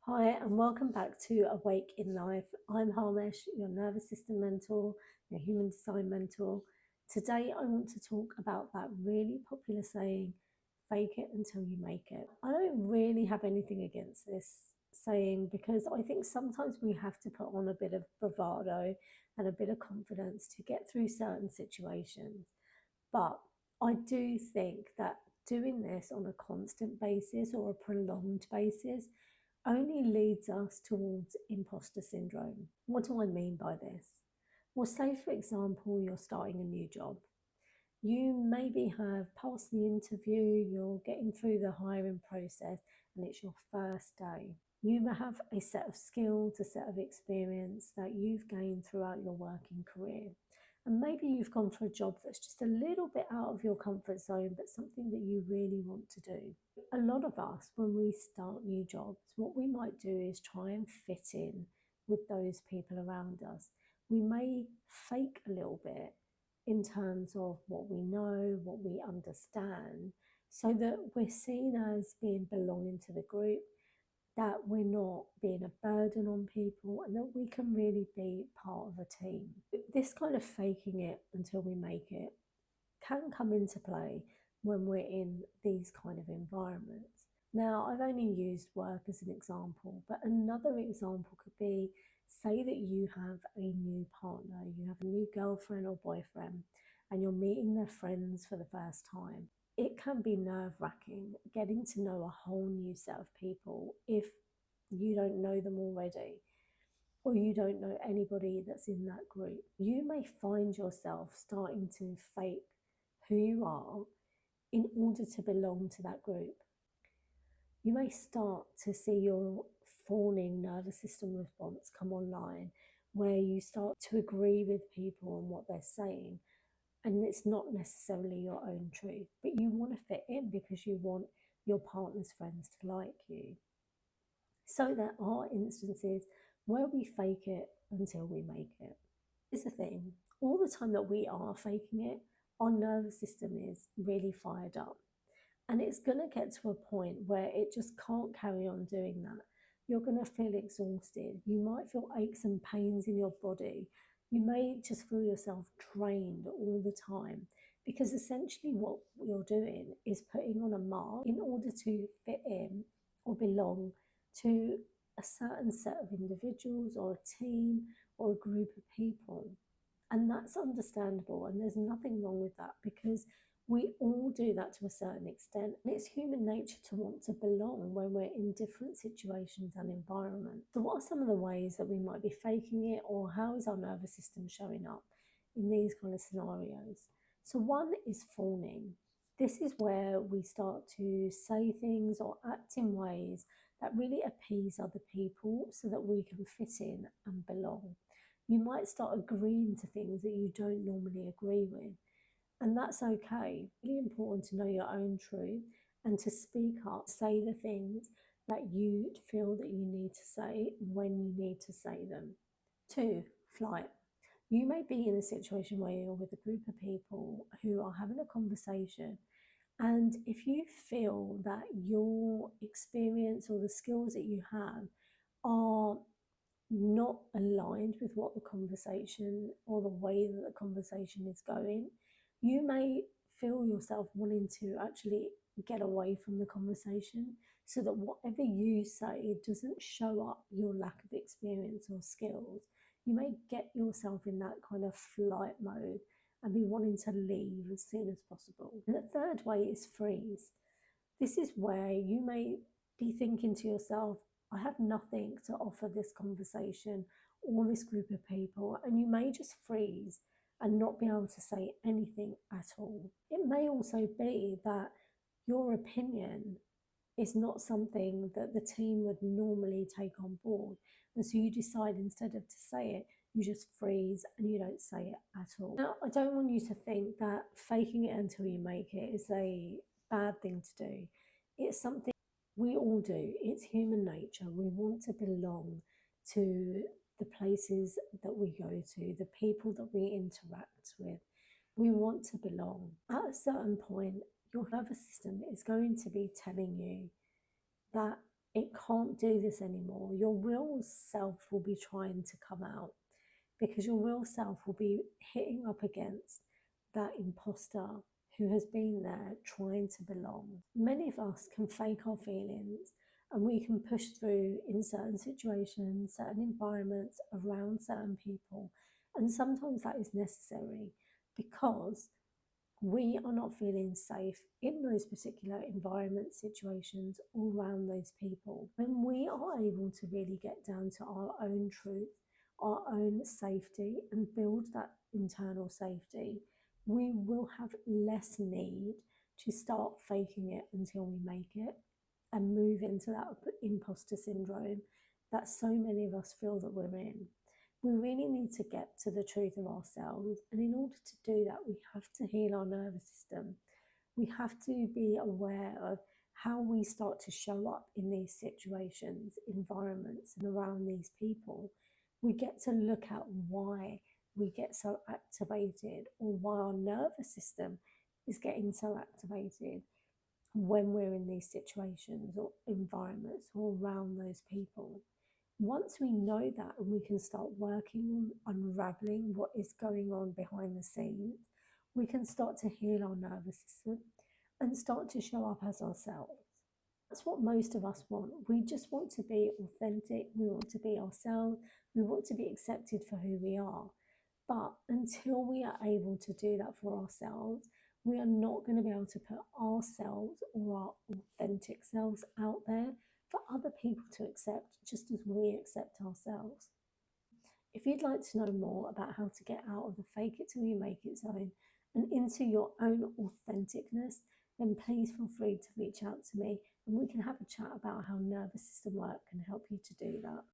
Hi, and welcome back to Awake in Life. I'm Harmesh, your nervous system mentor, your human design mentor. Today, I want to talk about that really popular saying, fake it until you make it. I don't really have anything against this saying because I think sometimes we have to put on a bit of bravado and a bit of confidence to get through certain situations. But I do think that doing this on a constant basis or a prolonged basis only leads us towards imposter syndrome. What do I mean by this? Well, say for example, you're starting a new job. You maybe have passed the interview, you're getting through the hiring process, and it's your first day. You may have a set of skills, a set of experience that you've gained throughout your working career. And maybe you've gone for a job that's just a little bit out of your comfort zone, but something that you really want to do. A lot of us, when we start new jobs, what we might do is try and fit in with those people around us. We may fake a little bit in terms of what we know, what we understand, so that we're seen as being belonging to the group, that we're not being a burden on people, and that we can really be part of a team. This kind of faking it until we make it can come into play when we're in these kind of environments. Now, I've only used work as an example, but another example could be, say that you have a new partner, you have a new girlfriend or boyfriend, and you're meeting their friends for the first time. It can be nerve-wracking getting to know a whole new set of people if you don't know them already, or you don't know anybody that's in that group. You may find yourself starting to fake who you are in order to belong to that group. You may start to see your fawning nervous system response come online, where you start to agree with people and what they're saying, and it's not necessarily your own truth, but you want to fit in because you want your partner's friends to like you. So there are instances where we fake it until we make it. Here's the thing, all the time that we are faking it, our nervous system is really fired up. And it's going to get to a point where it just can't carry on doing that. You're going to feel exhausted. You might feel aches and pains in your body. You may just feel yourself drained all the time because essentially what you're doing is putting on a mask in order to fit in or belong to a certain set of individuals or a team or a group of people. And that's understandable, and there's nothing wrong with that because we all do that to a certain extent. And it's human nature to want to belong when we're in different situations and environments. So, what are some of the ways that we might be faking it, or how is our nervous system showing up in these kind of scenarios? So, one is fawning. This is where we start to say things or act in ways that really appease other people so that we can fit in and belong. You might start agreeing to things that you don't normally agree with. And that's okay. It's really important to know your own truth and to speak up, say the things that you feel that you need to say when you need to say them. Two, flight. You may be in a situation where you're with a group of people who are having a conversation, and if you feel that your experience or the skills that you have are not aligned with what the conversation or the way that the conversation is going, you may feel yourself wanting to actually get away from the conversation so that whatever you say doesn't show up your lack of experience or skills. You may get yourself in that kind of flight mode and be wanting to leave as soon as possible. And the third way is freeze. This is where you may be thinking to yourself, I have nothing to offer this conversation or this group of people, and you may just freeze and not be able to say anything at all. It may also be that your opinion is not something that the team would normally take on board, and so you decide instead of to say it, you just freeze and you don't say it at all. Now, I don't want you to think that faking it until you make it is a bad thing to do. It's something we all do. It's human nature. We want to belong to the places that we go to, the people that we interact with. We want to belong. At a certain point, your nervous system is going to be telling you that It can't do this anymore. Your real self will be trying to come out because your real self will be hitting up against that imposter who has been there trying to belong. Many of us can fake our feelings and we can push through in certain situations, certain environments, around certain people. And sometimes that is necessary because we are not feeling safe in those particular environment situations or around those people. When we are able to really get down to our own truth, our own safety, and build that internal safety, we will have less need to start faking it until we make it and move into that imposter syndrome that so many of us feel that we're in. We really need to get to the truth of ourselves. And in order to do that, we have to heal our nervous system. We have to be aware of how we start to show up in these situations, environments, and around these people. We get to look at why we get so activated or why our nervous system is getting so activated when we're in these situations or environments or around those people. Once we know that and we can start working on unraveling what is going on behind the scenes, we can start to heal our nervous system and start to show up as ourselves. That's what most of us want. We just want to be authentic, we want to be ourselves, we want to be accepted for who we are. But until we are able to do that for ourselves, we are not going to be able to put ourselves or our authentic selves out there for other people to accept, just as we accept ourselves. If you'd like to know more about how to get out of the fake it till you make it zone and into your own authenticness, then please feel free to reach out to me and we can have a chat about how nervous system work can help you to do that.